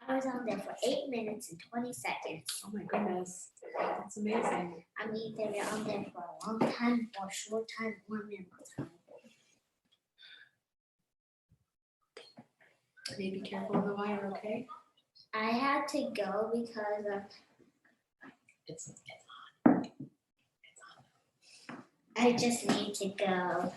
I was on there for 8 minutes and 20 seconds. Oh my goodness, that's amazing. I'm either on there for a long time or a short time or minimal time. Be careful of the wire, okay? I had to go because of It's I just need to go.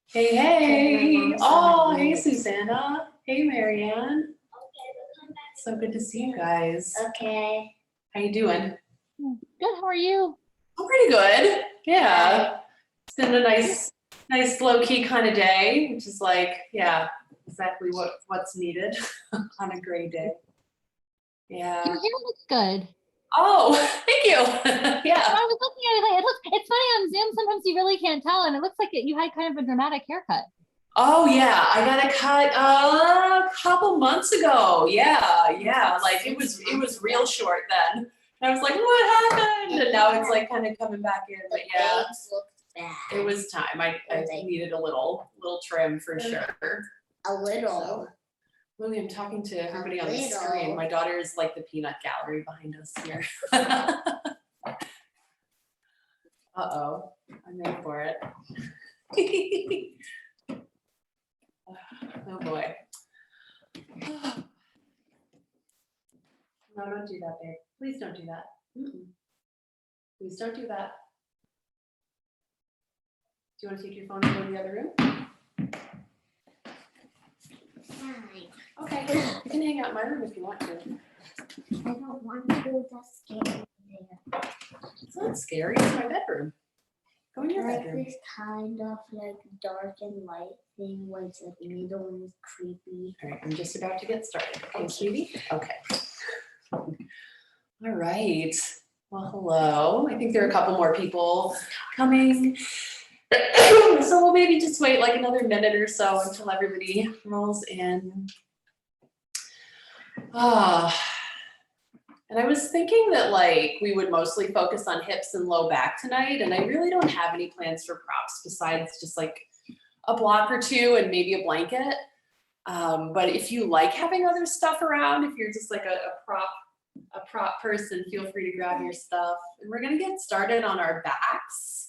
Hey, my hey. mom's Oh, on the hey, list. Susanna. Hey, Marianne. Okay, we'll come back. So good to see you guys. Okay. How you doing? Good, how are you? I'm pretty good. Yeah. It's been a nice low-key kind of day, which is like, yeah, exactly what's needed on a gray day. Yeah. Your hair looks good. Oh, thank you. Yeah. I was looking at it, it's funny on Zoom, sometimes you really can't tell, and it looks like you had kind of a dramatic haircut. Oh yeah, I got a cut a couple months ago. Yeah. Like it was real short then. And I was like, what happened? And now it's like kind of coming back in. But The yeah, bangs looked bad. it was time. I needed a little trim for sure. A little. So, Lily, I'm talking to everybody on the little. screen. My daughter is like the peanut gallery behind us here. Uh-oh, I'm in for it. Oh boy. No, don't do that, babe. Please don't do that. Mm-mm. Please don't do that. Do you want to take your phone and go to the other room? Fine. Okay, you can hang out in my room if you want to. I don't want to. That's scary there. It's not scary, it's my bedroom. Go in your Like bedroom. this kind of like dark and light thing where it's like middle and it's creepy. All right, I'm just about to get started. Okay, sweetie? Okay. All right. Well, hello. I think there are a couple more people coming. So we'll maybe just wait like another minute or so until everybody rolls in. And I was thinking that like we would mostly focus on hips and low back tonight, and I really don't have any plans for props besides just like a block or two and maybe a blanket. But if you like having other stuff around, if you're just like a prop person, feel free to grab your stuff. And we're gonna get started on our backs.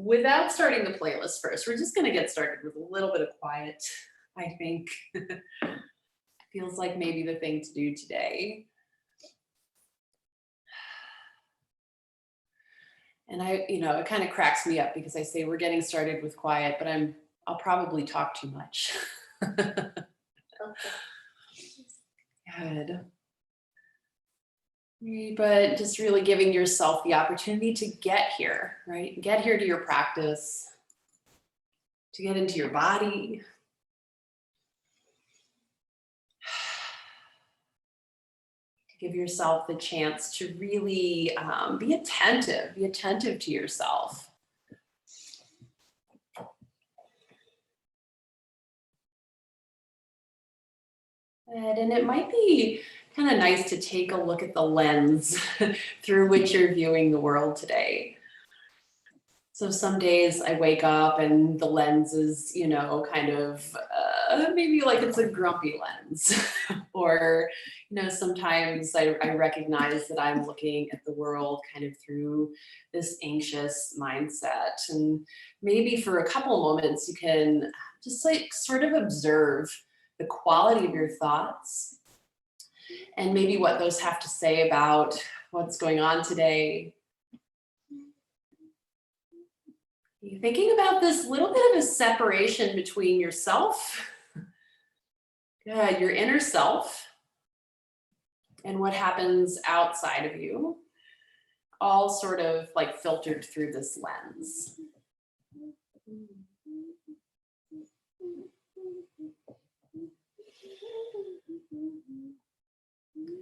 Without starting the playlist first, we're just gonna get started with a little bit of quiet, I think. Feels like maybe the thing to do today. And it kind of cracks me up because I say we're getting started with quiet, but I'll probably talk too much. Okay. Good. But just really giving yourself the opportunity to get here, right? Get here to your practice, to get into your body. To give yourself the chance to really be attentive to yourself. And it might be kind of nice to take a look at the lens through which you're viewing the world today. So some days I wake up and the lens is, kind of maybe like it's a grumpy lens. Or, sometimes I recognize that I'm looking at the world kind of through this anxious mindset. And maybe for a couple moments you can just like sort of observe the quality of your thoughts and maybe what those have to say about what's going on today. You're thinking about this little bit of a separation between yourself, your inner self, and what happens outside of you, all sort of like filtered through this lens.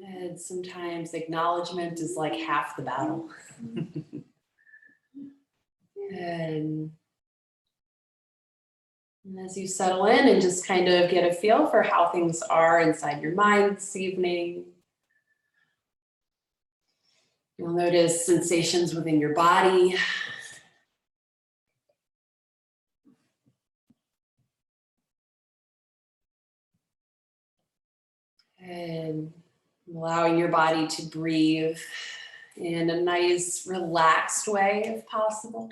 And sometimes acknowledgement is like half the battle. And as you settle in and just kind of get a feel for how things are inside your mind this evening, you'll notice sensations within your body. And allowing your body to breathe in a nice, relaxed way if possible.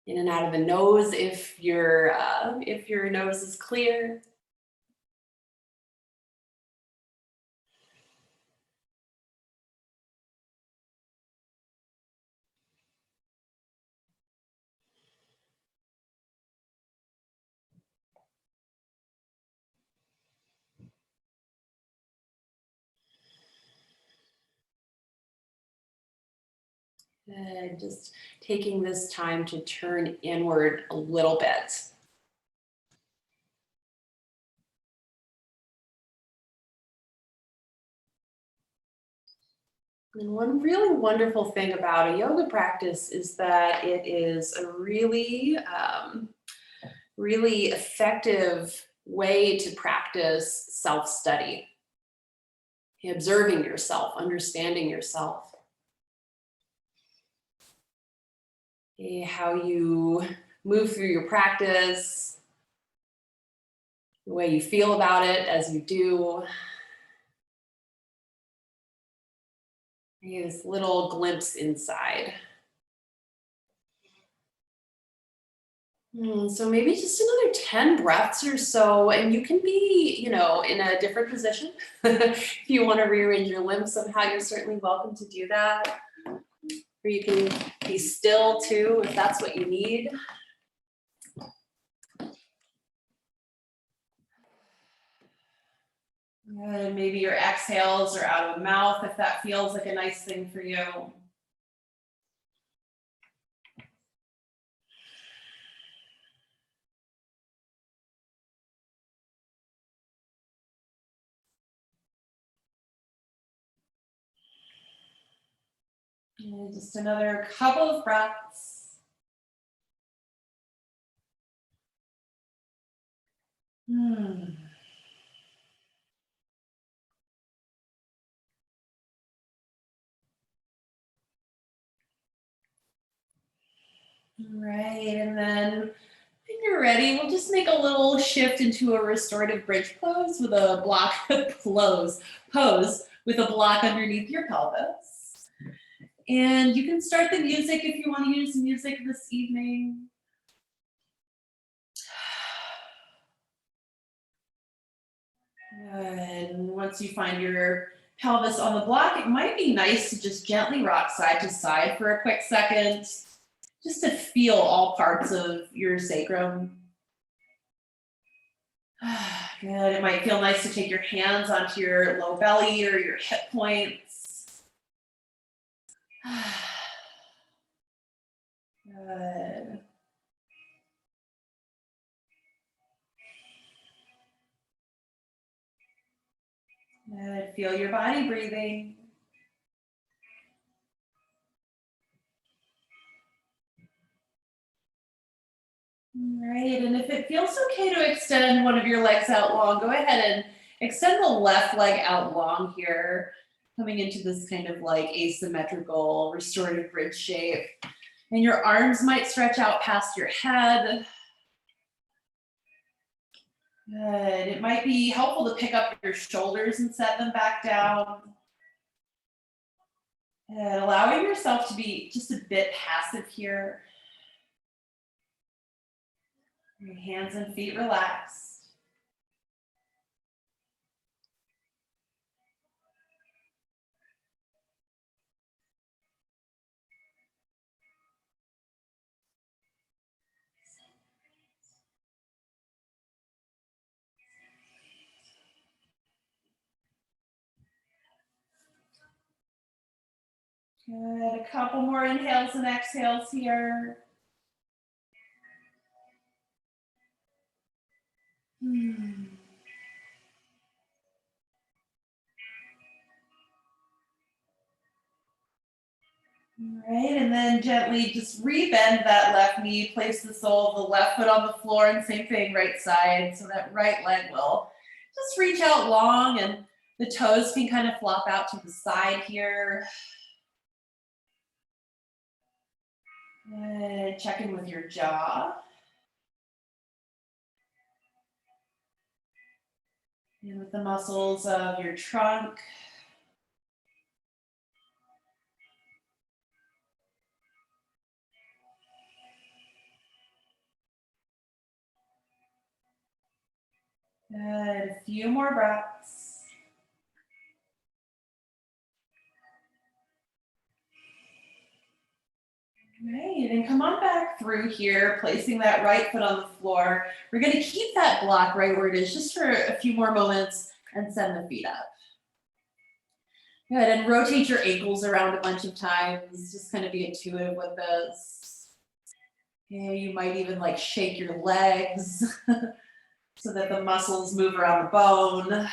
In and out of the nose if your nose is clear. And just taking this time to turn inward a little bit. And one really wonderful thing about a yoga practice is that it is a really, really effective way to practice self-study, observing yourself, understanding yourself. How you move through your practice, the way you feel about it as you do. This little glimpse inside. So maybe just another 10 breaths or so, and you can be, in a different position. If you want to rearrange your limbs somehow, you're certainly welcome to do that. Or you can be still too, if that's what you need. And maybe your exhales are out of the mouth if that feels like a nice thing for you. And just another couple of breaths. All right, and then when you're ready, we'll just make a little shift into a restorative bridge pose with a block pose with a block underneath your pelvis. And you can start the music if you want to use music this evening. And once you find your pelvis on the block, it might be nice to just gently rock side to side for a quick second, just to feel all parts of your sacrum. Good. It might feel nice to take your hands onto your low belly or your hip points. Good. Good. Feel your body breathing. All right, and if it feels okay to extend one of your legs out long, go ahead and extend the left leg out long here, coming into this kind of like asymmetrical restorative bridge shape. And your arms might stretch out past your head. Good. It might be helpful to pick up your shoulders and set them back down. And allowing yourself to be just a bit passive here. Your hands and feet relaxed. Good. A couple more inhales and exhales here. All right, and then gently just rebend that left knee, place the sole of the left foot on the floor, and same thing, right side, so that right leg will just reach out long and the toes can kind of flop out to the side here. Good. Check in with your jaw. And with the muscles of your trunk. Good, a few more breaths. Great, and come on back through here, placing that right foot on the floor. We're gonna keep that block right where it is just for a few more moments and send the feet up. Good, and rotate your ankles around a bunch of times. Just kind of be intuitive with this. Okay, you might even like shake your legs so that the muscles move around the bone. Or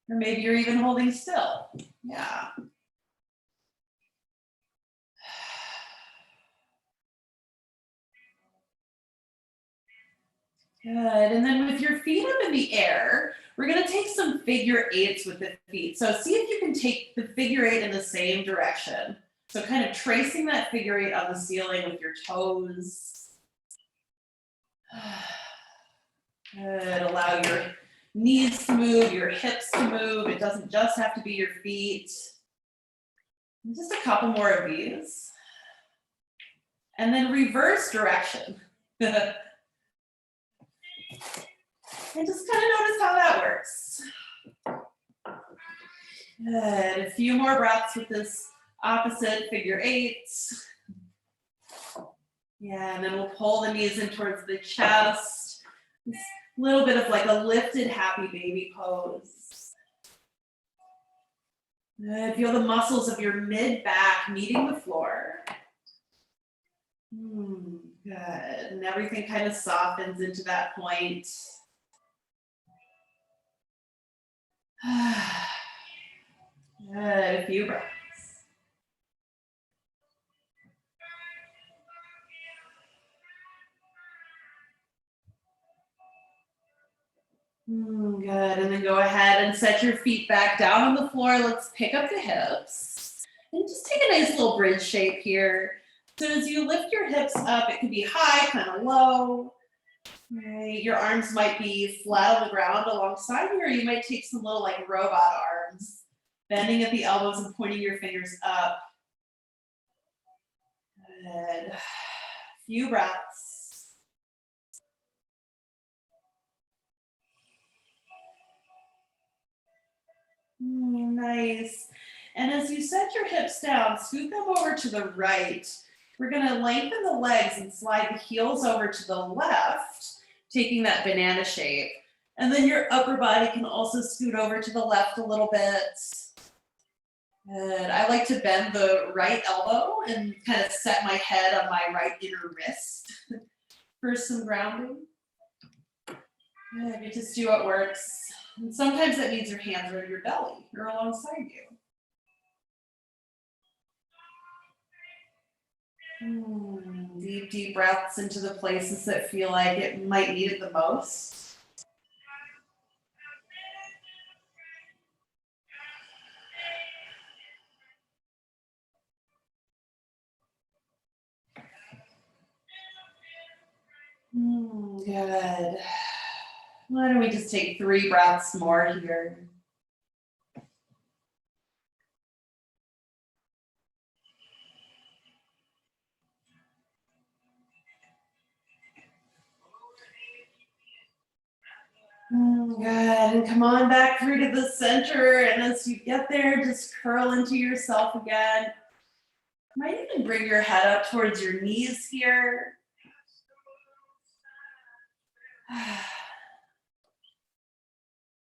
maybe you're even holding still. Yeah. Good, and then with your feet up in the air, we're gonna take some figure eights with the feet. So see if you can take the figure eight in the same direction. So kind of tracing that figure eight on the ceiling with your toes. Good, allow your knees to move, your hips to move. It doesn't just have to be your feet. And just a couple more of these. And then reverse direction. And just kind of notice how that works. Good, a few more breaths with this opposite figure eights. Yeah, and then we'll pull the knees in towards the chest. This little bit of like a lifted happy baby pose. Good, feel the muscles of your mid back meeting the floor. Good, and everything kind of softens into that point. Good, a few breaths. Good, and then go ahead and set your feet back down on the floor. Let's pick up the hips. And just take a nice little bridge shape here. So as you lift your hips up, it can be high, kind of low. Right. Your arms might be flat on the ground alongside you, or you might take some little like robot arms, bending at the elbows and pointing your fingers up. Good. Few breaths. Nice. And as you set your hips down, scoot them over to the right. We're going to lengthen the legs and slide the heels over to the left, taking that banana shape. And then your upper body can also scoot over to the left a little bit. Good. I like to bend the right elbow and kind of set my head on my right inner wrist for some grounding. Good. You just do what works. And sometimes that means your hands are in your belly or alongside you. Deep, deep breaths into the places that feel like it might need it the most. Good. Why don't we just take 3 breaths more here? Good, and come on back through to the center, and as you get there, just curl into yourself again. You might even bring your head up towards your knees here.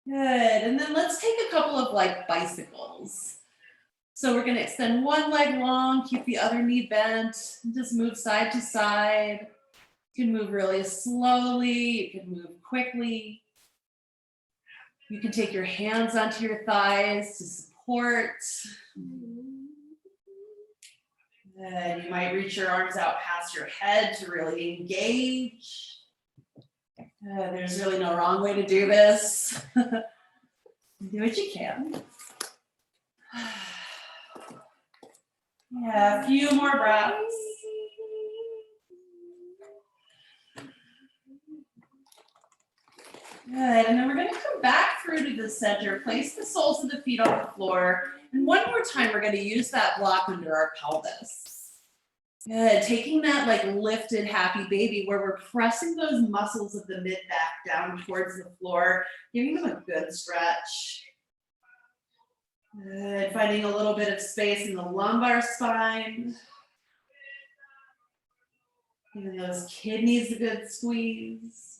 Good, and then let's take a couple of like bicycles. So we're gonna extend one leg long, keep the other knee bent, and just move side to side. You can move really slowly, you can move quickly. You can take your hands onto your thighs to support. Good, you might reach your arms out past your head to really engage. There's really no wrong way to do this. Do what you can. Yeah, a few more breaths. Good, and then we're gonna come back through to the center, place the soles of the feet on the floor, and one more time, we're gonna use that block under our pelvis. Good, taking that like lifted happy baby where we're pressing those muscles of the mid-back down towards the floor, giving them a good stretch. Good, finding a little bit of space in the lumbar spine. Giving those kidneys a good squeeze.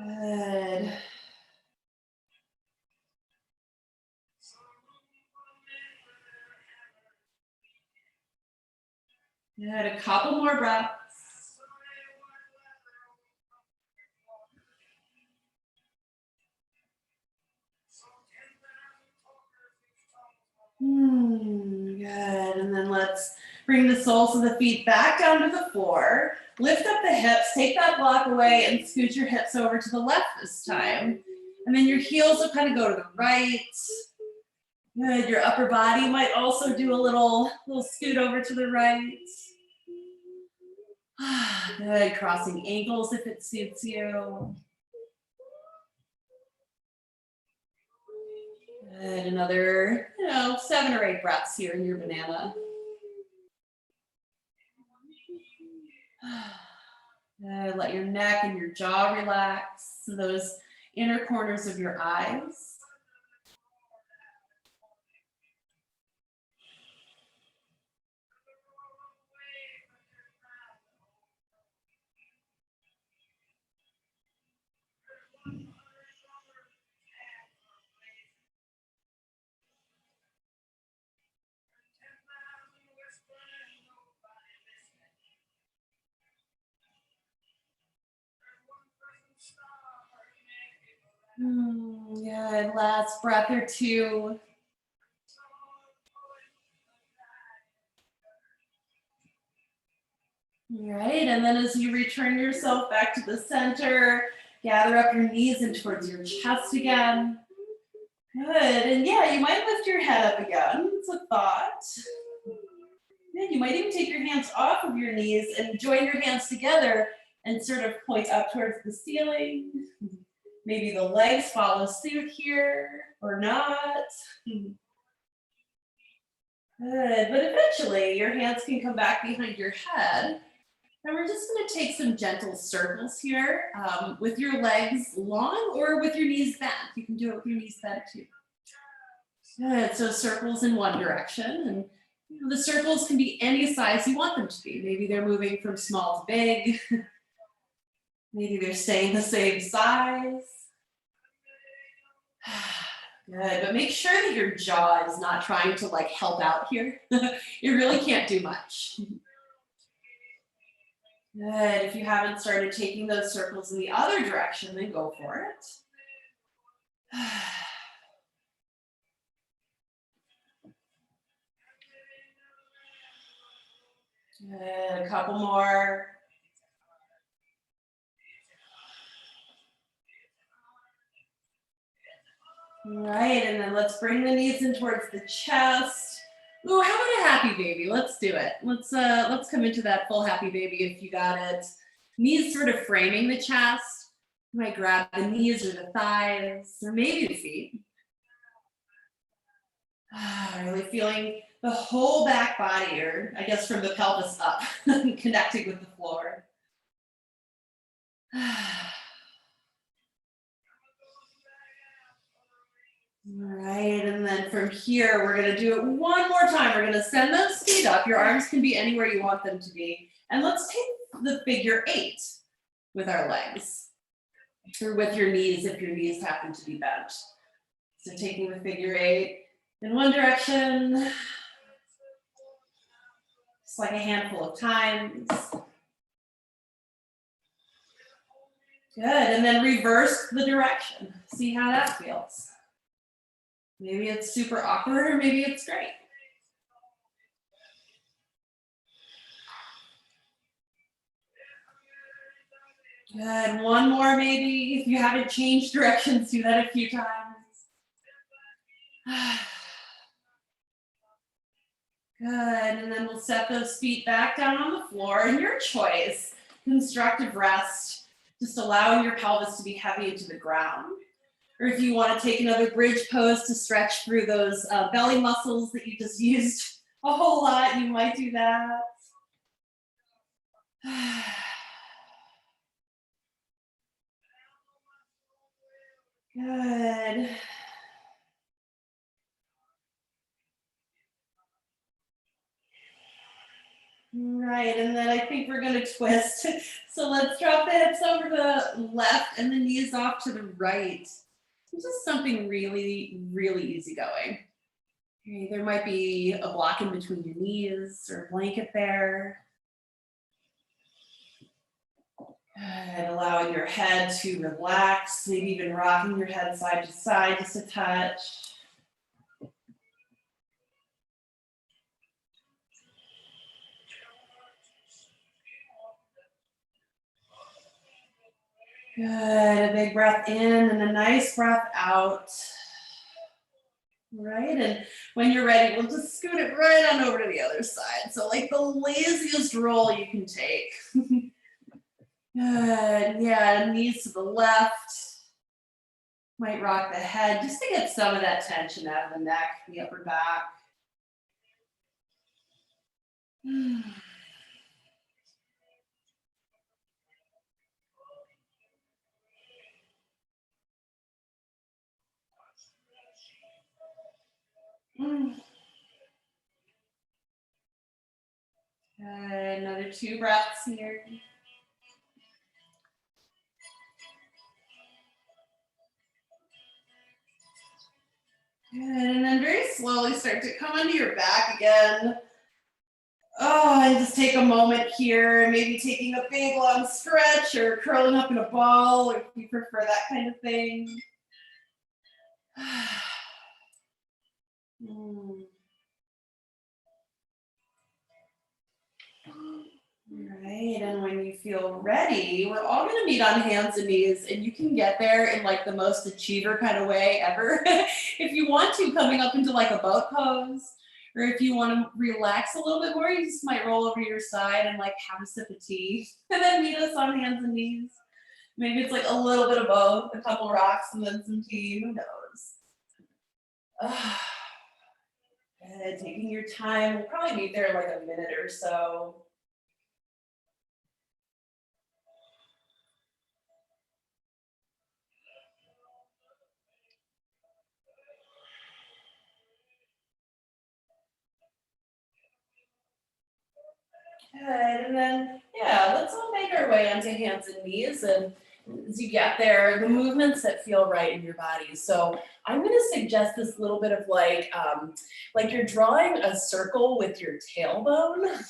Good. Good, a couple more breaths. Good, and then let's bring the soles of the feet back down to the floor. Lift up the hips, take that block away and scoot your hips over to the left this time. And then your heels will kind of go to the right. Good, your upper body might also do a little scoot over to the right. Good, crossing ankles if it suits you. Good, another, 7 or 8 breaths here in your banana. Good, let your neck and your jaw relax, those inner corners of your eyes. Good, last breath or two. All right, and then as you return yourself back to the center, gather up your knees in towards your chest again. Good, and yeah, you might lift your head up again. It's a thought. Yeah, you might even take your hands off of your knees and join your hands together and sort of point up towards the ceiling. Maybe the legs follow suit here or not. Good, but eventually your hands can come back behind your head. And we're just gonna take some gentle circles here with your legs long or with your knees bent. You can do it with your knees bent too. Good, so circles in one direction. And the circles can be any size you want them to be. Maybe they're moving from small to big. Maybe they're staying the same size. Good, but make sure that your jaw is not trying to like help out here. You really can't do much. Good, if you haven't started taking those circles in the other direction, then go for it. Good, a couple more. All right, and then let's bring the knees in towards the chest. Ooh, how about a happy baby? Let's do it. Let's come into that full happy baby if you got it. Knees sort of framing the chest. You might grab the knees or the thighs, or maybe the feet. Really feeling the whole back body, or I guess from the pelvis up, connecting with the floor. All right, and then from here, we're gonna do it one more time. We're gonna send those feet up. Your arms can be anywhere you want them to be. And let's take the figure 8 with our legs, or with your knees if your knees happen to be bent. So taking the figure 8 in one direction, just like a handful of times. Good, and then reverse the direction. See how that feels. Maybe it's super awkward or maybe it's great. Good, one more maybe. If you haven't changed directions, do that a few times. Good, and then we'll set those feet back down on the floor. And your choice, constructive rest, just allowing your pelvis to be heavy into the ground. Or if you want to take another bridge pose to stretch through those belly muscles that you just used a whole lot, you might do that. Good. Right, and then I think we're gonna twist. So let's drop the hips over to the left and the knees off to the right. This is something really, really easygoing. Okay, there might be a block in between your knees or a blanket there. Good, allowing your head to relax, maybe even rocking your head side to side just a touch. Good, a big breath in and a nice breath out. Right, and when you're ready, we'll just scoot it right on over to the other side. So like the laziest roll you can take. Good, yeah, knees to the left. Might rock the head just to get some of that tension out of the neck, the upper back. Good, another 2 breaths here. Good, and then very slowly start to come onto your back again. Oh, and just take a moment here, maybe taking a big long stretch or curling up in a ball if you prefer that kind of thing. Right, and when you feel ready, we're all gonna meet on hands and knees, and you can get there in like the most achiever kind of way ever. If you want to, coming up into like a boat pose, or if you want to relax a little bit more, you just might roll over your side and like have a sip of tea, and then meet us on hands and knees. Maybe it's like a little bit of both, a couple rocks and then some tea, who knows. Good, taking your time, we'll probably be there in like a minute or so. Good, and then, yeah, let's all make our way onto hands and knees, and as you get there, the movements that feel right in your body. So I'm gonna suggest this little bit of like you're drawing a circle with your tailbone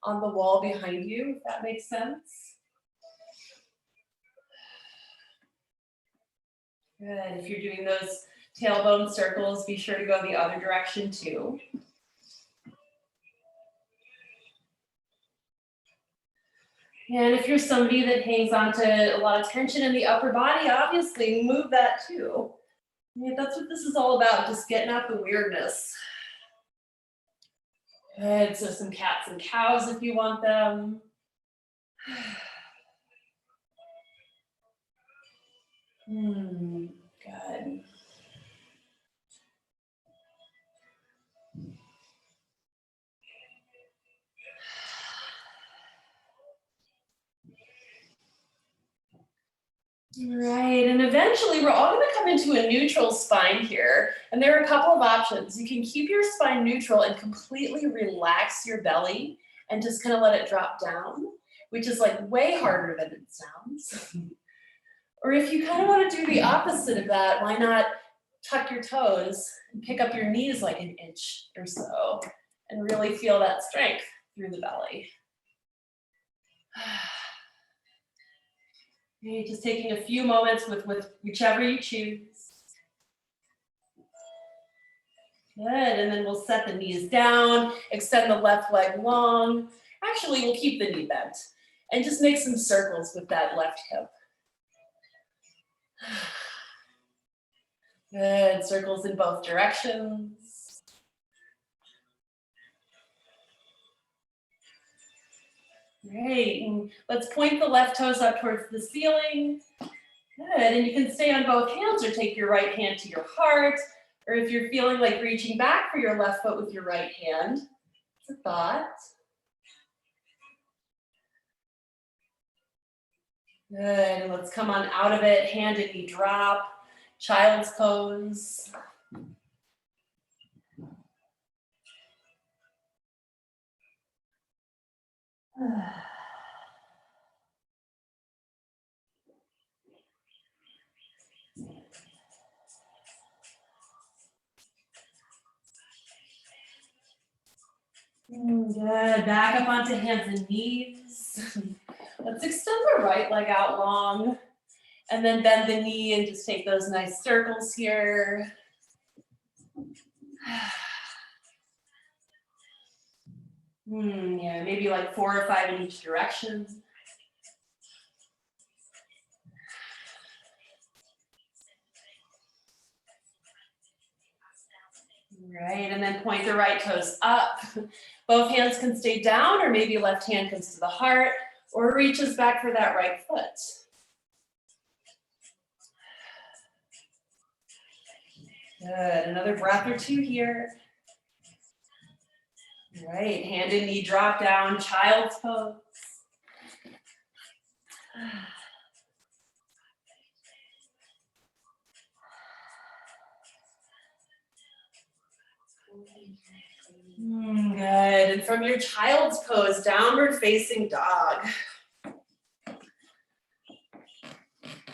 on the wall behind you, if that makes sense. Good, if you're doing those tailbone circles, be sure to go the other direction too. And if you're somebody that hangs on to a lot of tension in the upper body, obviously move that too. Yeah, that's what this is all about, just getting out the weirdness. Good, so some cats and cows if you want them. Good. Right, and eventually we're all going to come into a neutral spine here. And there are a couple of options. You can keep your spine neutral and completely relax your belly and just kind of let it drop down, which is like way harder than it sounds. Or if you kind of want to do the opposite of that, why not tuck your toes and pick up your knees like an inch or so and really feel that strength through the belly. Okay, just taking a few moments with whichever you choose. Good, and then we'll set the knees down, extend the left leg long. Actually, we'll keep the knee bent and just make some circles with that left hip. Good, circles in both directions. Great, and let's point the left toes up towards the ceiling. Good, and you can stay on both hands or take your right hand to your heart, or if you're feeling like reaching back for your left foot with your right hand, it's a thought. Good, and let's come on out of it, hand and knee drop, child's pose. Good, back up onto hands and knees. Let's extend the right leg out long and then bend the knee and just take those nice circles here. Yeah, maybe like 4 or 5 in each direction. Right, and then point the right toes up. Both hands can stay down, or maybe left hand comes to the heart or reaches back for that right foot. Good, another breath or 2 here. Right, hand and knee drop down, child's pose. Good, and from your child's pose, downward facing dog.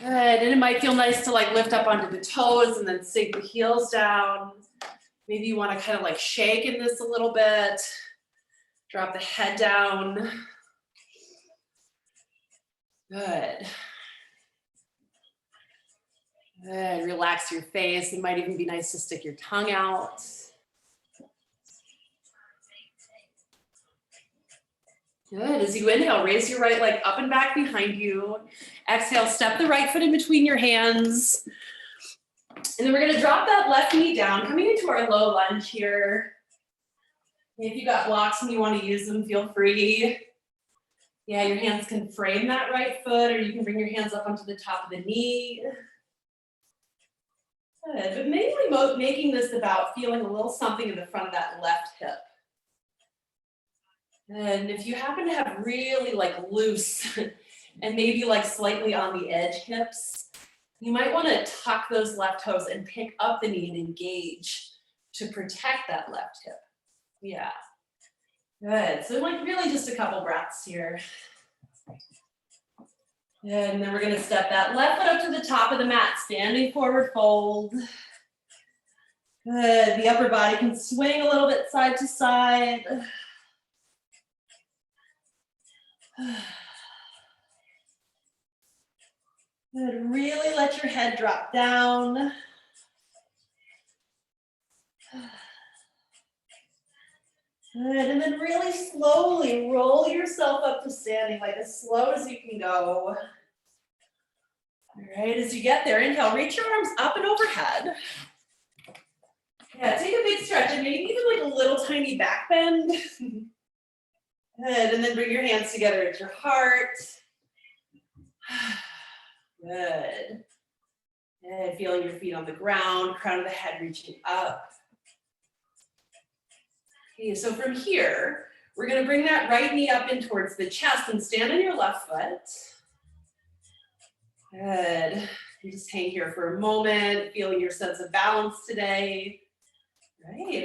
Good, and it might feel nice to like lift up onto the toes and then sink the heels down. Maybe you want to kind of like shake in this a little bit. Drop the head down. Good. Good, relax your face. It might even be nice to stick your tongue out. Good, as you inhale, raise your right leg up and back behind you. Exhale, step the right foot in between your hands. And then we're gonna drop that left knee down, coming into our low lunge here. If you got blocks and you wanna use them, feel free. Yeah, your hands can frame that right foot, or you can bring your hands up onto the top of the knee. Good, but mainly making this about feeling a little something in the front of that left hip. And if you happen to have really like loose and maybe like slightly on the edge hips, you might want to tuck those left toes and pick up the knee and engage to protect that left hip. Yeah. Good. So like really just a couple breaths here. And then we're going to step that left foot up to the top of the mat, standing forward fold. Good. The upper body can swing a little bit side to side. Good. Really let your head drop down. Good. And then really slowly roll yourself up to standing, like as slow as you can go. All right, as you get there, inhale, reach your arms up and overhead. Yeah, take a big stretch and maybe even like a little tiny back bend. Good, and then bring your hands together at your heart. Good. And feeling your feet on the ground, crown of the head reaching up. Okay, so from here, we're gonna bring that right knee up in towards the chest and stand on your left foot. Good. You just hang here for a moment, feeling your sense of balance today. Right,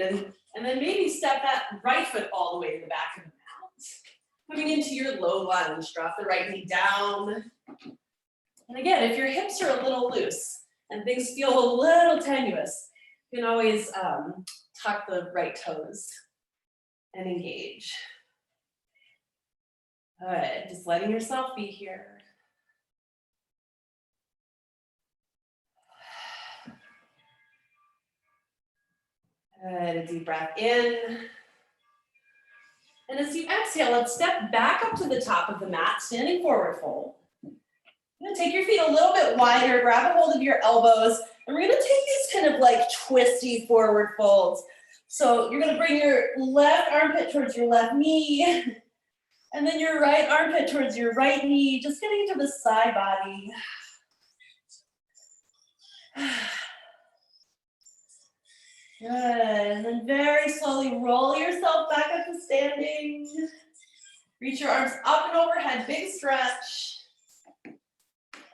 and then maybe step that right foot all the way to the back of the mat. Coming into your low lunge, drop the right knee down. And again, if your hips are a little loose and things feel a little tenuous, you can always tuck the right toes and engage. Good, just letting yourself be here. Good, a deep breath in. And as you exhale, let's step back up to the top of the mat, standing forward fold. You're gonna take your feet a little bit wider, grab a hold of your elbows, and we're gonna take these kind of like twisty forward folds. So you're gonna bring your left armpit towards your left knee, And then your right armpit towards your right knee, just getting to the side body. Good, and then very slowly roll yourself back up to standing. Reach your arms up and overhead, big stretch.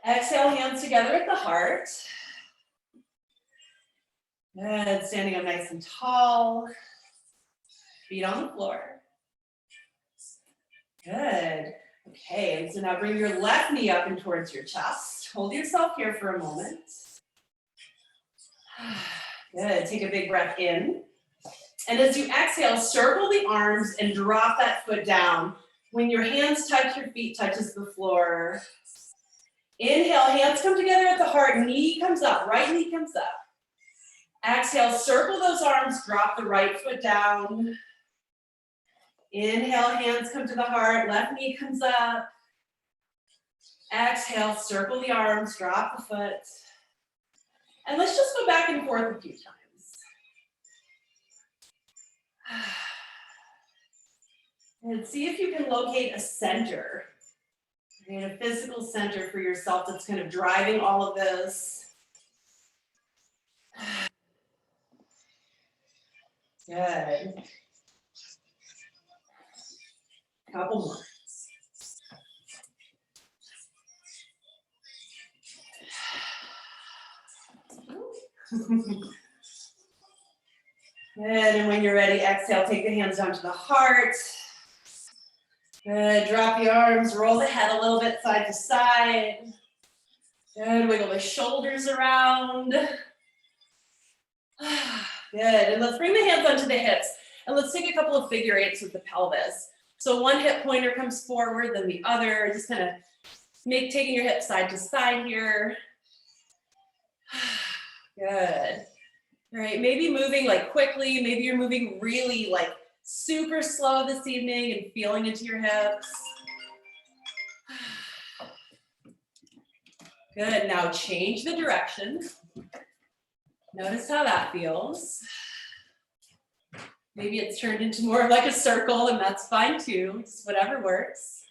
Exhale, hands together at the heart. Good, standing up nice and tall. Feet on the floor. Good. Okay, and so now bring your left knee up and towards your chest. Hold yourself here for a moment. Good, take a big breath in. And as you exhale, circle the arms and drop that foot down. When your hands touch, your feet touches the floor. Inhale, hands come together at the heart, knee comes up, right knee comes up. Exhale, circle those arms, drop the right foot down. Inhale, hands come to the heart, left knee comes up. Exhale, circle the arms, drop the foot. And let's just go back and forth a few times. And see if you can locate a center, a physical center for yourself that's kind of driving all of this. Good. Couple more. Good, and when you're ready, exhale, take the hands down to the heart. Good, drop the arms, roll the head a little bit side to side. Good, wiggle the shoulders around. Good, and let's bring the hands onto the hips. And let's take a couple of figure eights with the pelvis. So one hip pointer comes forward, then the other, just kind of taking your hips side to side here. Good. All right, maybe moving like quickly, maybe you're moving really like super slow this evening and feeling into your hips. Good, now change the direction. Notice how that feels. Maybe it's turned into more of like a circle, and that's fine too, just whatever works.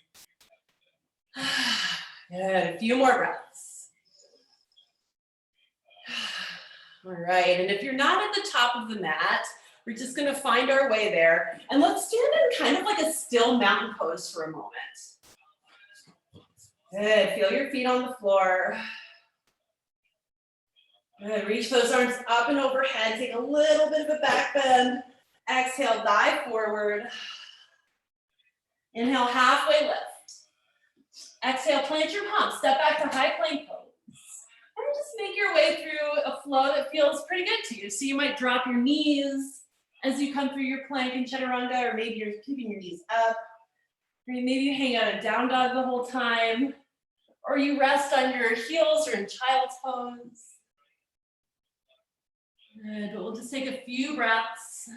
Good, a few more breaths. All right, and if you're not at the top of the mat, we're just gonna find our way there. And let's stand in kind of like a still mountain pose for a moment. Good, feel your feet on the floor. Good, reach those arms up and overhead, take a little bit of a back bend. Exhale, dive forward. Inhale, halfway lift. Exhale, plant your palms, step back to high plank pose. And just make your way through a flow that feels pretty good to you. So you might drop your knees as you come through your plank in chaturanga, or maybe you're keeping your knees up. Or maybe you hang out in down dog the whole time. Or you rest on your heels or in child's pose. Good, but we'll just take a few breaths.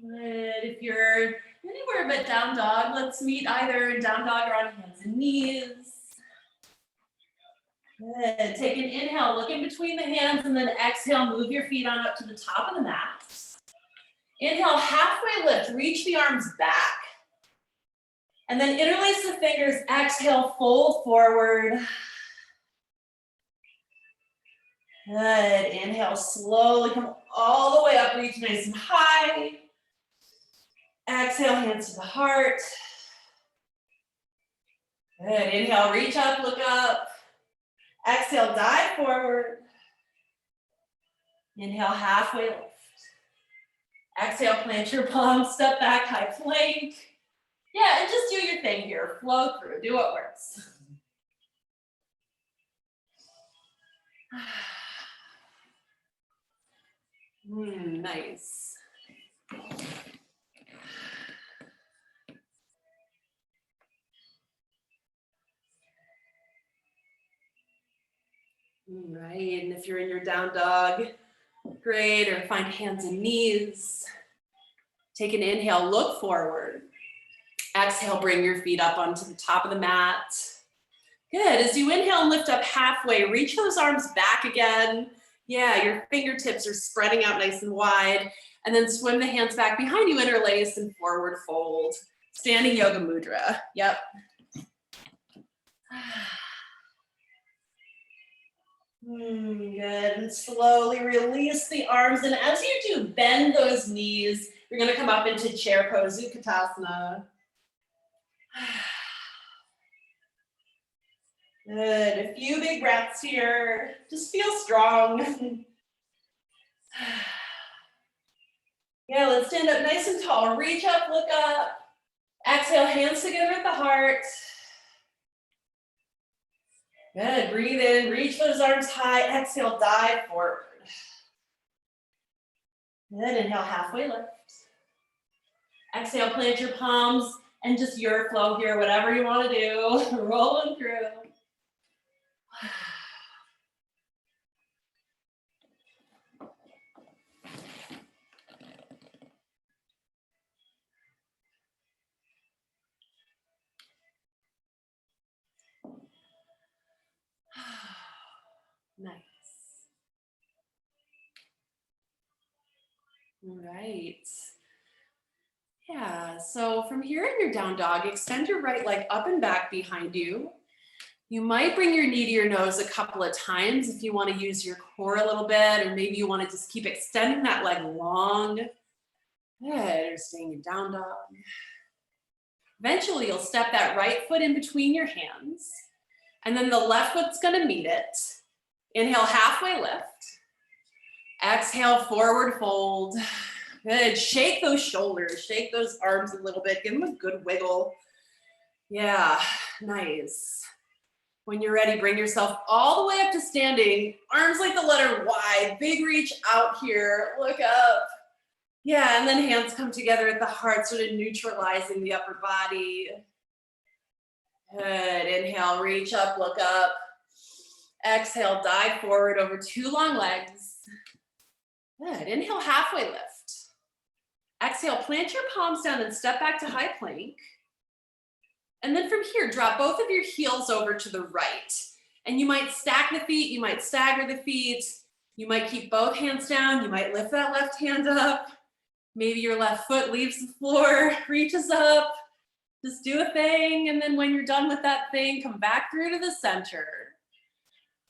Good. If you're anywhere but down dog, let's meet either in down dog or on hands and knees. Good. Take an inhale, look in between the hands, and then exhale, move your feet on up to the top of the mat. Inhale, halfway lift, reach the arms back. And then interlace the fingers, exhale, fold forward. Good. Inhale, slowly come all the way up, reach nice and high. Exhale, hands to the heart. Good, inhale, reach up, look up. Exhale, dive forward. Inhale, halfway lift. Exhale, plant your palms, step back, high plank. Yeah, and just do your thing here, flow through, do what works. Nice. Right, and if you're in your down dog, great, or find hands and knees. Take an inhale, look forward. Exhale, bring your feet up onto the top of the mat. Good. As you inhale and lift up halfway, reach those arms back again. Yeah, your fingertips are spreading out nice and wide. And then swim the hands back behind you, interlace and forward fold. Standing yoga mudra. Yep. Good. And slowly release the arms. And as you do, bend those knees. You're going to come up into chair pose, Utkatasana. Good. A few big breaths here. Just feel strong. Yeah, let's stand up nice and tall. Reach up, look up. Exhale, hands together at the heart. Good. Breathe in, reach those arms high. Exhale, dive forward. Good. Inhale, halfway lift. Exhale, plant your palms and just your flow here, whatever you want to do. Rolling through. Nice. All right. Yeah, so from here in your down dog, extend your right leg up and back behind you. You might bring your knee to your nose a couple of times if you want to use your core a little bit, or maybe you want to just keep extending that leg long. Good, or staying in down dog. Eventually, you'll step that right foot in between your hands, and then the left foot's going to meet it. Inhale, halfway lift. Exhale, forward fold. Good. Shake those shoulders, shake those arms a little bit, give them a good wiggle. Yeah, nice. When you're ready, bring yourself all the way up to standing, arms like the letter Y, big reach out here, look up. Yeah, and then hands come together at the heart, sort of neutralizing the upper body. Good. Inhale, reach up, look up. Exhale, dive forward over two long legs. Good. Inhale, halfway lift. Exhale, plant your palms down and step back to high plank. And then from here, drop both of your heels over to the right. And you might stack the feet, you might stagger the feet, you might keep both hands down, you might lift that left hand up. Maybe your left foot leaves the floor, reaches up. Just do a thing, and then when you're done with that thing, come back through to the center.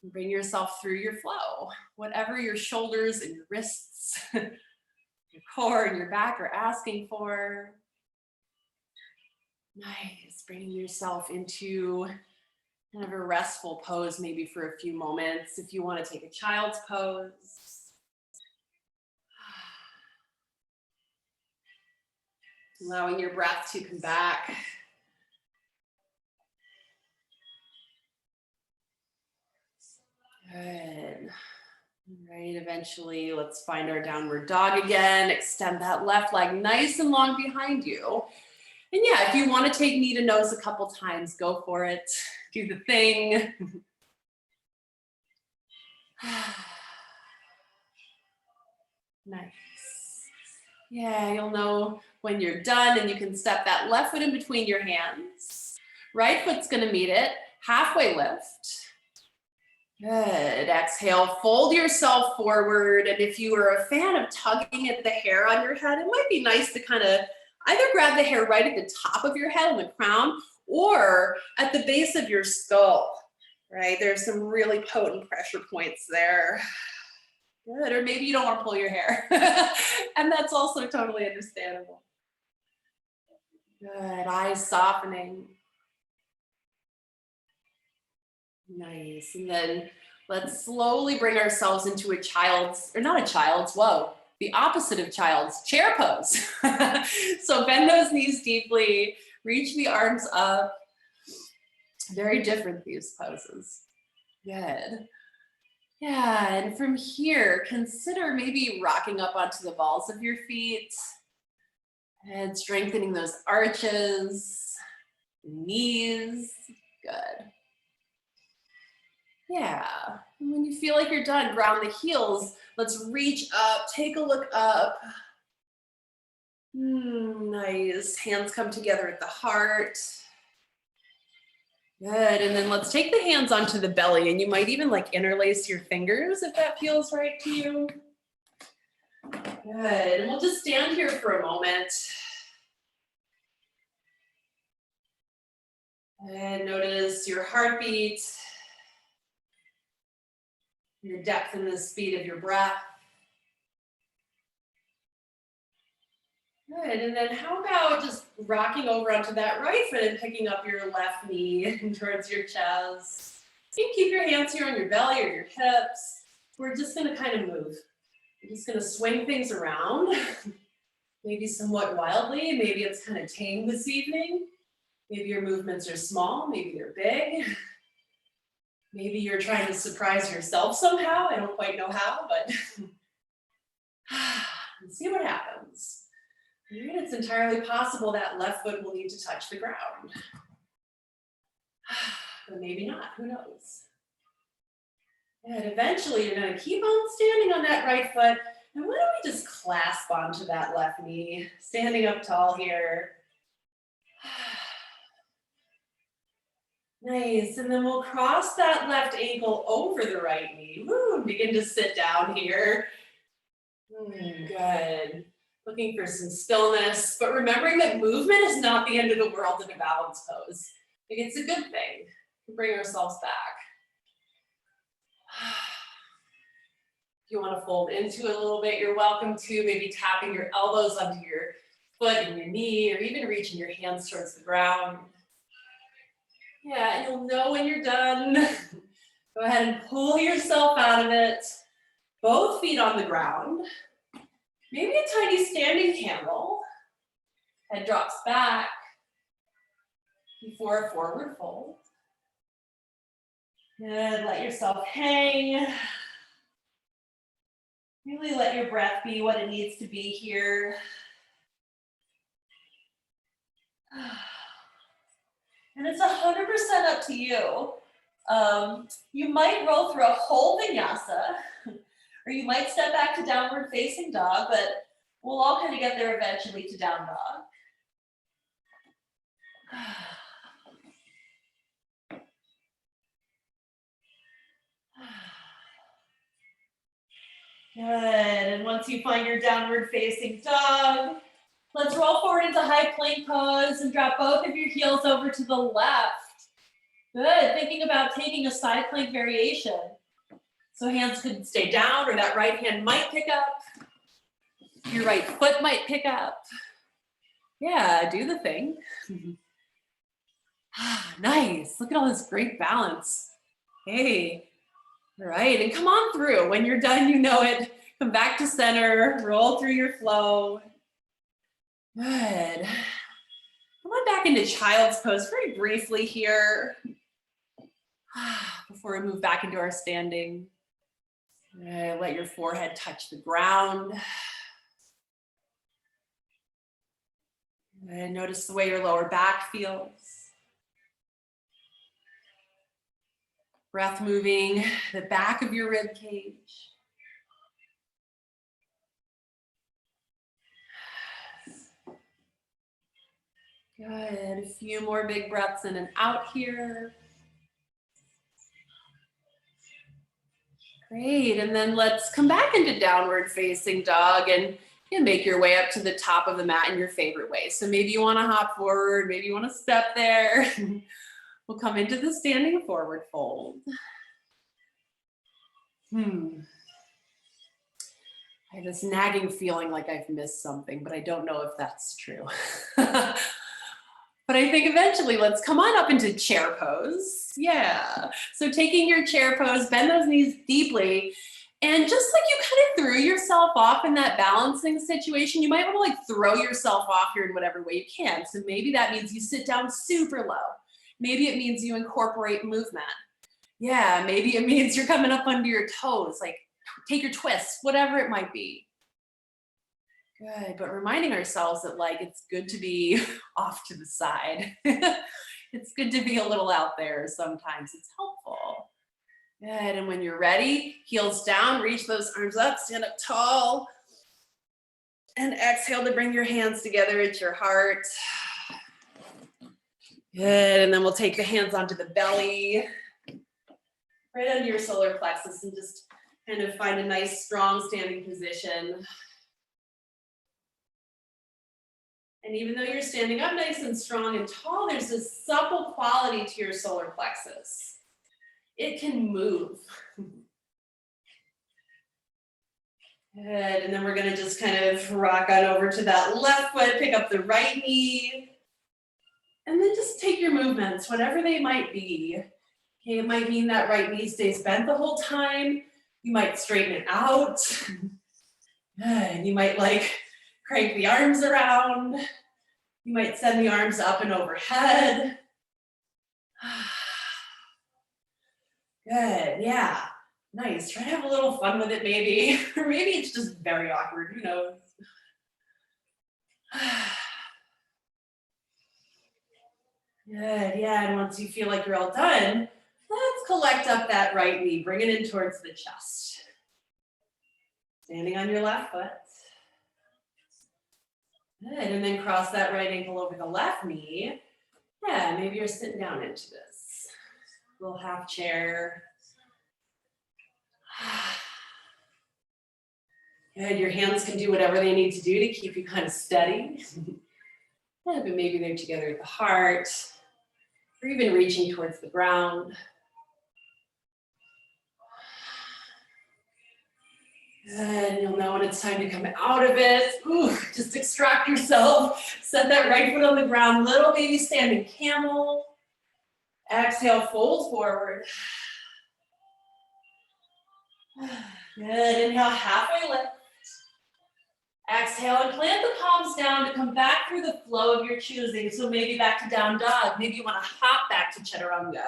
And bring yourself through your flow. Whatever your shoulders and your wrists, your core and your back are asking for. Nice, bringing yourself into kind of a restful pose, maybe for a few moments. If you want to take a child's pose. Allowing your breath to come back. Good. All right, eventually let's find our downward dog again. Extend that left leg nice and long behind you. And yeah, if you want to take knee to nose a couple times, go for it. Do the thing. Nice. Yeah, you'll know when you're done and you can step that left foot in between your hands. Right foot's gonna meet it. Halfway lift. Good. Exhale, fold yourself forward. And if you are a fan of tugging at the hair on your head, it might be nice to kind of either grab the hair right at the top of your head on the crown or at the base of your skull, right? There's some really potent pressure points there. Good. Or maybe you don't want to pull your hair. And that's also totally understandable. Good. Eyes softening. Nice. And then let's slowly bring ourselves into a child's, or not a child's, whoa, the opposite of child's, chair pose. So bend those knees deeply, reach the arms up. Very different, these poses. Good. Yeah, and from here, consider maybe rocking up onto the balls of your feet and strengthening those arches, knees. Good. Yeah, and when you feel like you're done, ground the heels. Let's reach up, take a look up. Nice, hands come together at the heart. Good, and then let's take the hands onto the belly, and you might even like interlace your fingers if that feels right to you. Good, and we'll just stand here for a moment. And notice your heartbeat, your depth and the speed of your breath. Good, and then how about just rocking over onto that right foot and picking up your left knee towards your chest. You can keep your hands here on your belly or your hips. We're just gonna kind of move. We're just gonna swing things around, maybe somewhat wildly. Maybe it's kind of tame this evening. Maybe your movements are small, maybe they're big. Maybe you're trying to surprise yourself somehow. I don't quite know how, but let's see what happens. It's entirely possible that left foot will need to touch the ground. But maybe not, who knows? And eventually you're gonna keep on standing on that right foot. And why don't we just clasp onto that left knee, standing up tall here. Nice, and then we'll cross that left ankle over the right knee. Woo, and begin to sit down here. Good. Looking for some stillness, but remembering that movement is not the end of the world in a balance pose. Like, it's a good thing to bring ourselves back. If you want to fold into it a little bit, you're welcome to, maybe tapping your elbows onto your foot and your knee, or even reaching your hands towards the ground. Yeah, and you'll know when you're done. Go ahead and pull yourself out of it. Both feet on the ground. Maybe a tiny standing camel. Head drops back before a forward fold. Good, let yourself hang. Really let your breath be what it needs to be here. And it's 100% up to you. You might roll through a whole vinyasa, or you might step back to downward facing dog, but we'll all kind of get there eventually to down dog. Good, and once you find your downward facing dog, let's roll forward into high plank pose and drop both of your heels over to the left. Good, thinking about taking a side plank variation. So hands could stay down, or that right hand might pick up. Your right foot might pick up. Yeah, do the thing. Nice, look at all this great balance. Hey, all right, and come on through. When you're done, you know it. Come back to center, roll through your flow. Good. Come on back into child's pose very briefly here before we move back into our standing. Let your forehead touch the ground. And notice the way your lower back feels. Breath moving the back of your rib cage. Good, a few more big breaths in and out here. Great, and then let's come back into downward facing dog and make your way up to the top of the mat in your favorite way. So maybe you wanna hop forward, maybe you wanna step there. We'll come into the standing forward fold. I have this nagging feeling like I've missed something, but I don't know if that's true. But I think eventually, let's come on up into chair pose. Yeah, so taking your chair pose, bend those knees deeply, and just like you kind of threw yourself off in that balancing situation, you might want to like throw yourself off here in whatever way you can. So maybe that means you sit down super low. Maybe it means you incorporate movement. Yeah, maybe it means you're coming up under your toes, like take your twists, whatever it might be. Good, but reminding ourselves that like it's good to be off to the side. It's good to be a little out there sometimes. It's helpful. Good, and when you're ready, heels down, reach those arms up, stand up tall. And exhale to bring your hands together at your heart. Good, and then we'll take the hands onto the belly, right under your solar plexus, and just kind of find a nice, strong standing position. And even though you're standing up nice and strong and tall, there's this supple quality to your solar plexus. It can move. Good, and then we're gonna just kind of rock on over to that left foot, pick up the right knee, and then just take your movements, whatever they might be. Okay, it might mean that right knee stays bent the whole time. You might straighten it out. Good, you might like crank the arms around. You might send the arms up and overhead. Good, yeah. Nice, try to have a little fun with it maybe. Or maybe it's just very awkward, who knows? Good, yeah, and once you feel like you're all done, let's collect up that right knee, bring it in towards the chest. Standing on your left foot. Good, and then cross that right ankle over the left knee. Yeah, maybe you're sitting down into this. Little half chair. Good, your hands can do whatever they need to do to keep you kind of steady. Yeah, but maybe they're together at the heart, or even reaching towards the ground. Good, and you'll know when it's time to come out of it. Ooh, just extract yourself. Set that right foot on the ground, little baby standing camel. Exhale, fold forward. Good, inhale, halfway lift. Exhale and plant the palms down to come back through the flow of your choosing. So maybe back to down dog. Maybe you want to hop back to chaturanga.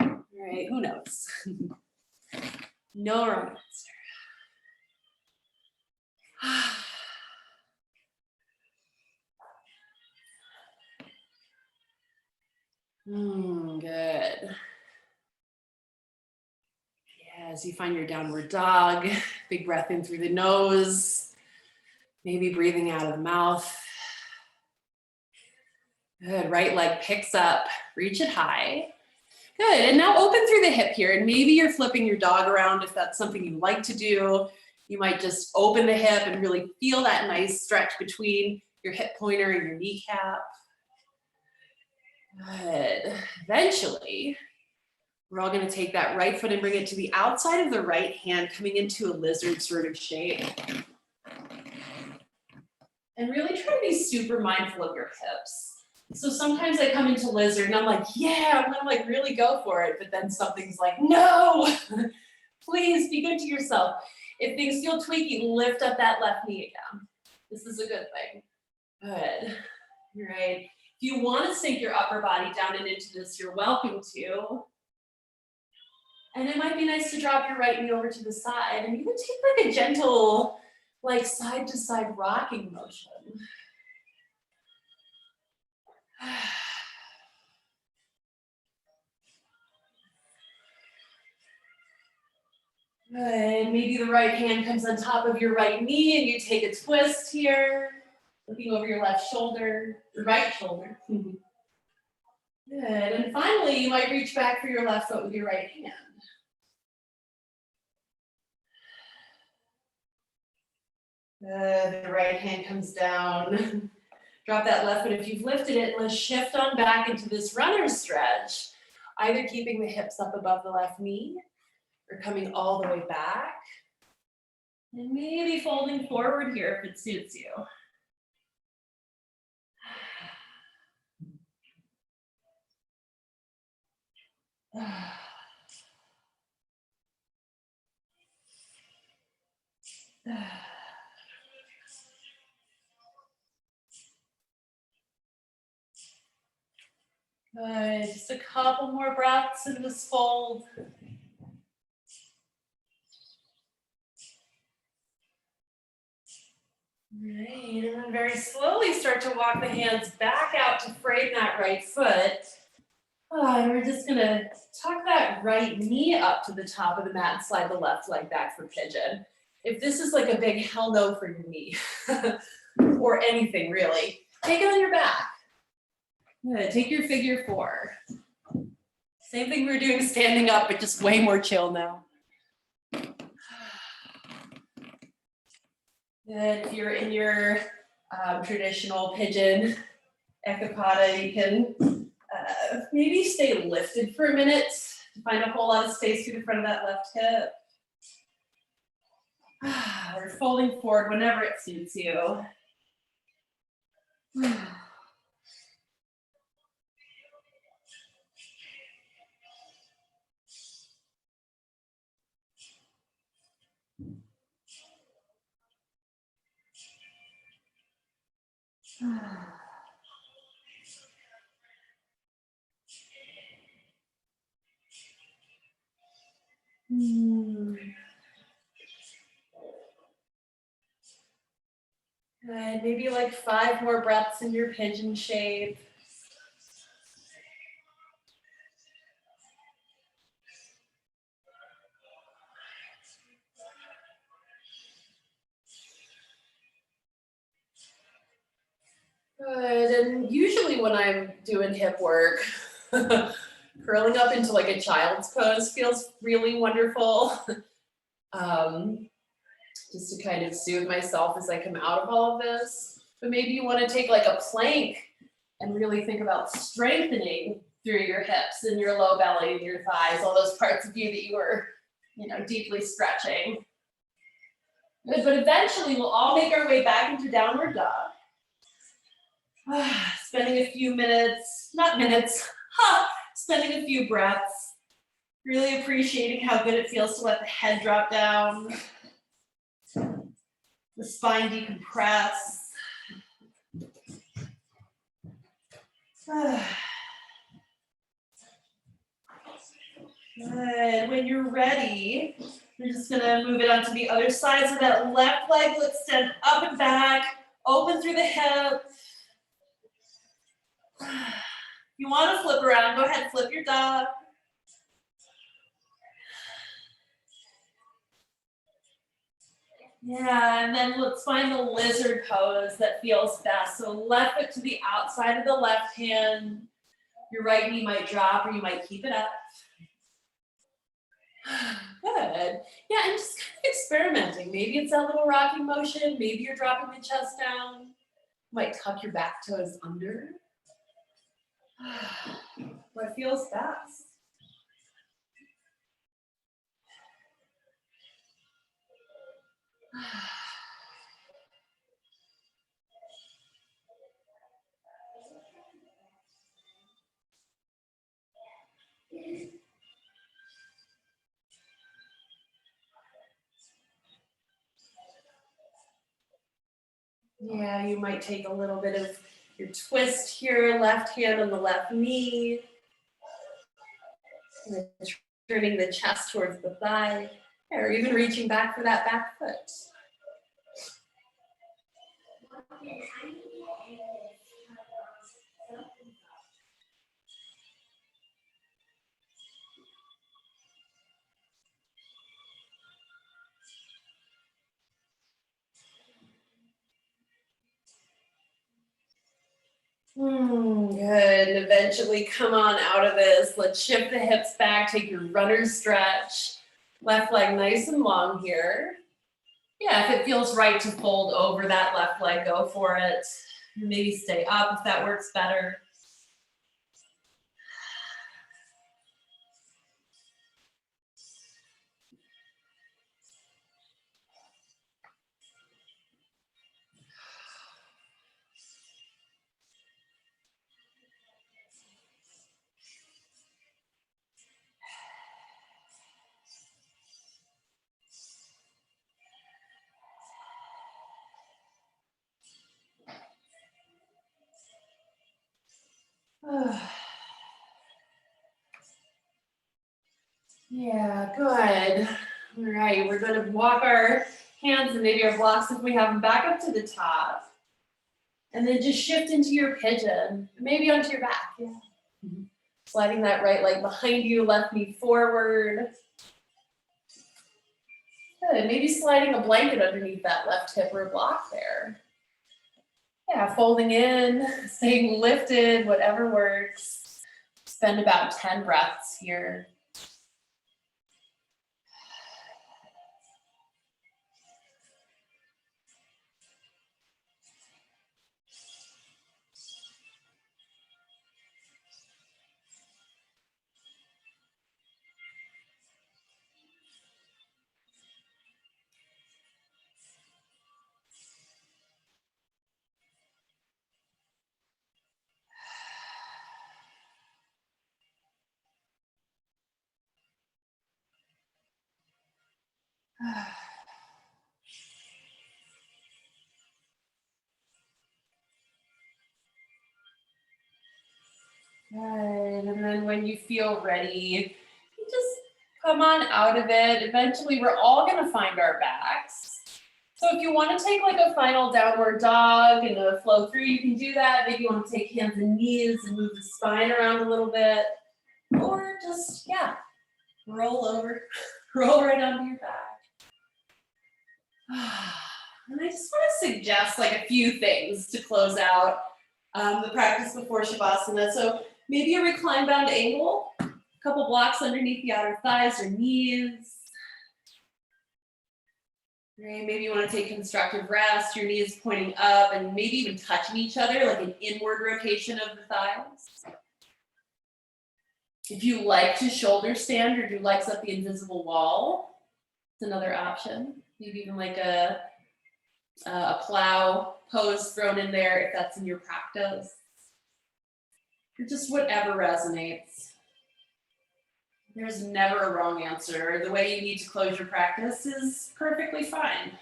All right, who knows? No wrong answer. Good. Yeah, as you find your downward dog, big breath in through the nose, maybe breathing out of the mouth. Good, right leg picks up, reach it high. Good, and now open through the hip here, and maybe you're flipping your dog around if that's something you like to do. You might just open the hip and really feel that nice stretch between your hip pointer and your kneecap. Good. Eventually, we're all going to take that right foot and bring it to the outside of the right hand, coming into a lizard sort of shape. And really try to be super mindful of your hips. So sometimes I come into lizard and I'm like, yeah, I'm going to like really go for it. But then something's like, no, please be good to yourself. If things feel tweaky, lift up that left knee again. This is a good thing. Good. All right. If you want to sink your upper body down and into this, you're welcome to. And it might be nice to drop your right knee over to the side and even take like a gentle, like side to side rocking motion. Good. Maybe the right hand comes on top of your right knee and you take a twist here, looking over your left shoulder, your right shoulder. Good. And finally, you might reach back for your left foot with your right hand. Good. The right hand comes down. Drop that left foot. If you've lifted it, let's shift on back into this runner's stretch, either keeping the hips up above the left knee or coming all the way back. And maybe folding forward here if it suits you. Good, just a couple more breaths in this fold. Right, and then very slowly start to walk the hands back out to frame that right foot. And we're just gonna tuck that right knee up to the top of the mat and slide the left leg back for pigeon. If this is like a big hell no for your knee, or anything really, take it on your back. Good, take your figure 4. Same thing we were doing standing up, but just way more chill now. Good, if you're in your traditional pigeon ekapada, you can maybe stay lifted for a minute to find a whole lot of space through the front of that left hip. Or folding forward whenever it suits you. Good, maybe like 5 more breaths in your pigeon shape. Good, and usually when I'm doing hip work, curling up into like a child's pose feels really wonderful. Just to kind of soothe myself as I come out of all of this. But maybe you want to take like a plank and really think about strengthening through your hips and your low belly and your thighs, all those parts of you that you were, deeply stretching. Good, but eventually we'll all make our way back into downward dog. Spending a few minutes, spending a few breaths, really appreciating how good it feels to let the head drop down, the spine decompress. Good. When you're ready, we're just gonna move it onto the other side so that left leg will extend up and back, open through the hip. You want to flip around, go ahead, flip your dog. Yeah, and then let's find the lizard pose that feels best. So left foot to the outside of the left hand. Your right knee might drop or you might keep it up. Good. Yeah, and just kind of experimenting. Maybe it's that little rocking motion. Maybe you're dropping the chest down. You might tuck your back toes under. What feels best? Yeah, you might take a little bit of your twist here, left hand on the left knee. And then turning the chest towards the thigh, or even reaching back for that back foot. Good, and eventually come on out of this. Let's shift the hips back, take your runner's stretch. Left leg nice and long here. Yeah, if it feels right to fold over that left leg, go for it. Maybe stay up if that works better. Yeah, good. All right, we're going to walk our hands and maybe our blocks if we have them back up to the top. And then just shift into your pigeon, maybe onto your back. Yeah. Sliding that right leg behind you, left knee forward. Good, maybe sliding a blanket underneath that left hip or block there. Yeah, folding in, staying lifted, whatever works. Spend about 10 breaths here. Good. And then when you feel ready, you just come on out of it. Eventually, we're all going to find our backs. So if you want to take like a final downward dog and a flow through, you can do that. Maybe you want to take hands and knees and move the spine around a little bit. Or just, yeah, roll over, roll right onto your back. And I just want to suggest like a few things to close out the practice before Shavasana. So maybe a recline bound angle, a couple blocks underneath the outer thighs or knees. Great. Maybe you want to take constructive rest, your knees pointing up and maybe even touching each other, like an inward rotation of the thighs. If you like to shoulder stand or do legs up the invisible wall, it's another option. Maybe even like a plow pose thrown in there if that's in your practice. Or just whatever resonates. There's never a wrong answer. The way you need to close your practice is perfectly fine.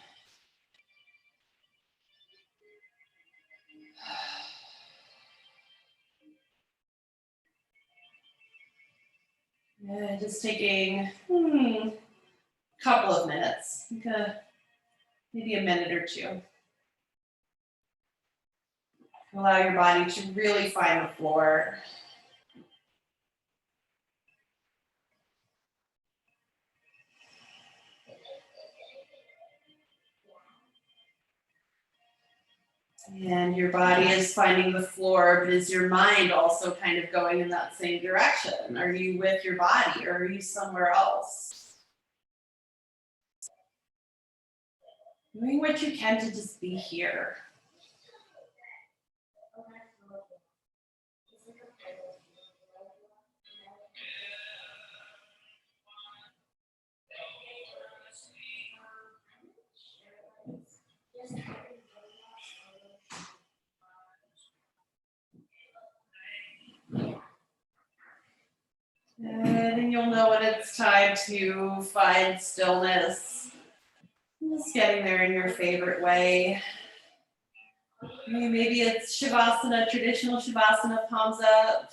Just taking a couple of minutes, maybe a minute or two. Allow your body to really find the floor. And your body is finding the floor, but is your mind also kind of going in that same direction? Are you with your body or are you somewhere else? Doing what you can to just be here. And then you'll know when it's time to find stillness. Just getting there in your favorite way. Maybe it's Shavasana, traditional Shavasana, palms up.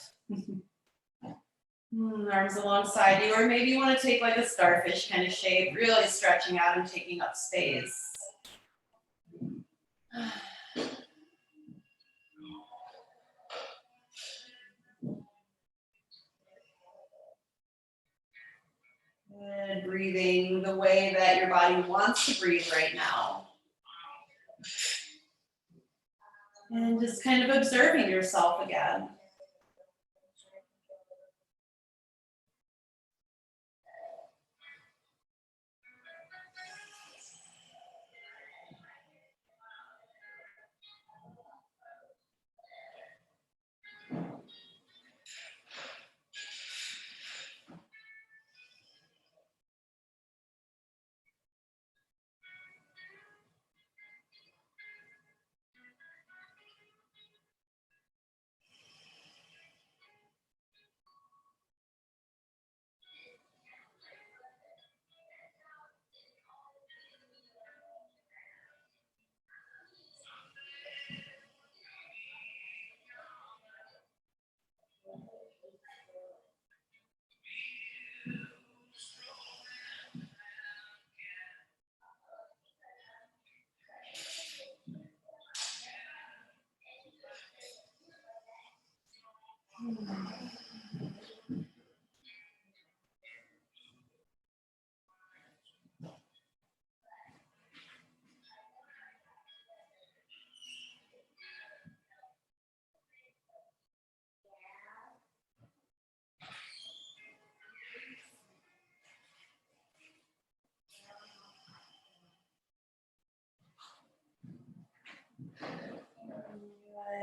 Arms alongside you. Or maybe you want to take like a starfish kind of shape, really stretching out and taking up space. Good. Breathing the way that your body wants to breathe right now. And just kind of observing yourself again.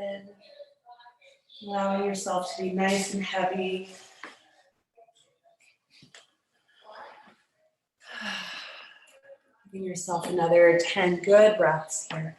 Good. Allowing yourself to be nice and heavy. Giving yourself another 10 good breaths here.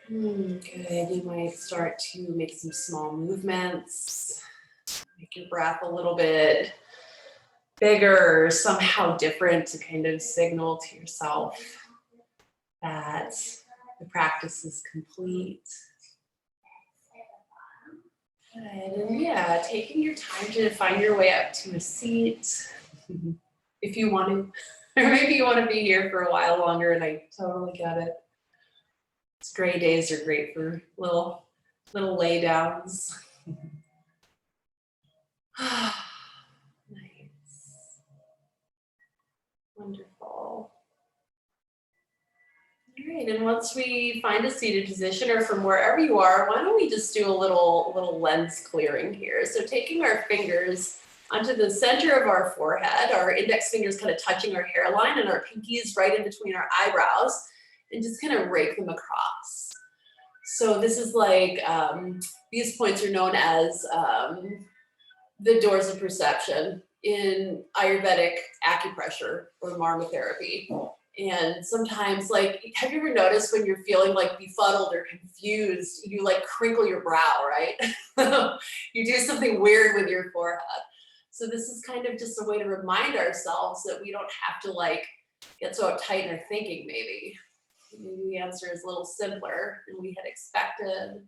Good. You might start to make some small movements. Make your breath a little bit bigger, somehow different, to kind of signal to yourself that the practice is complete. Good. And yeah, taking your time to find your way up to a seat if you want to, or maybe you want to be here for a while longer, and I totally get it. Gray days are great for little lay downs. Nice. Wonderful. All right, and once we find a seated position, or from wherever you are, why don't we just do a little lens clearing here. So taking our fingers onto the center of our forehead, our index fingers kind of touching our hairline and our pinkies right in between our eyebrows, and just kind of rake them across. So this is like, these points are known as the doors of perception in Ayurvedic acupressure or marmotherapy. And sometimes, like, have you ever noticed when you're feeling like befuddled or confused, you like crinkle your brow, right? You do something weird with your forehead. So this is kind of just a way to remind ourselves that we don't have to like get so uptight in our thinking, maybe. Maybe the answer is a little simpler than we had expected.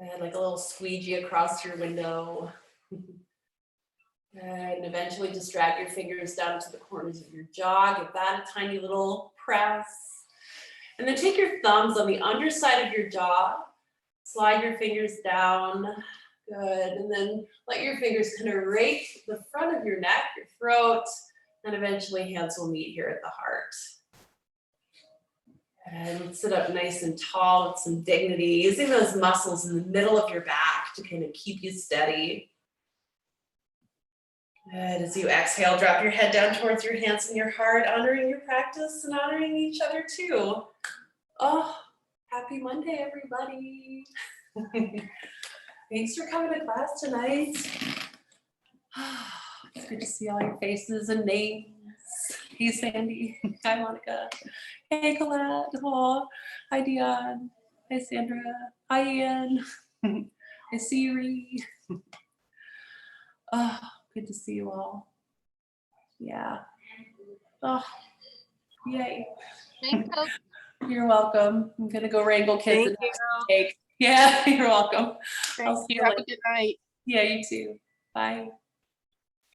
And like a little squeegee across your window. And eventually just drag your fingers down to the corners of your jaw. Give that a tiny little press. And then take your thumbs on the underside of your jaw. Slide your fingers down. Good. And then let your fingers kind of rake the front of your neck, your throat. And eventually hands will meet here at the heart. And sit up nice and tall with some dignity, using those muscles in the middle of your back to kind of keep you steady. Good. As you exhale, drop your head down towards your hands and your heart, honoring your practice and honoring each other too. Oh, happy Monday, everybody. Thanks for coming to class tonight. It's good to see all your faces and names. Hey, Sandy. Hi, Monica. Hey, Colette. Oh, hi, Dion. Hi, Sandra. Hi, Ian. Hi, Siri. Oh, good to see you all. Yeah. Oh, yay. Thanks, Coach. You're welcome. I'm going to go wrangle kids. Thank you. Cake. Yeah, you're welcome. Thank I'll see you. you Have later. a good night. Yeah, you too. Bye.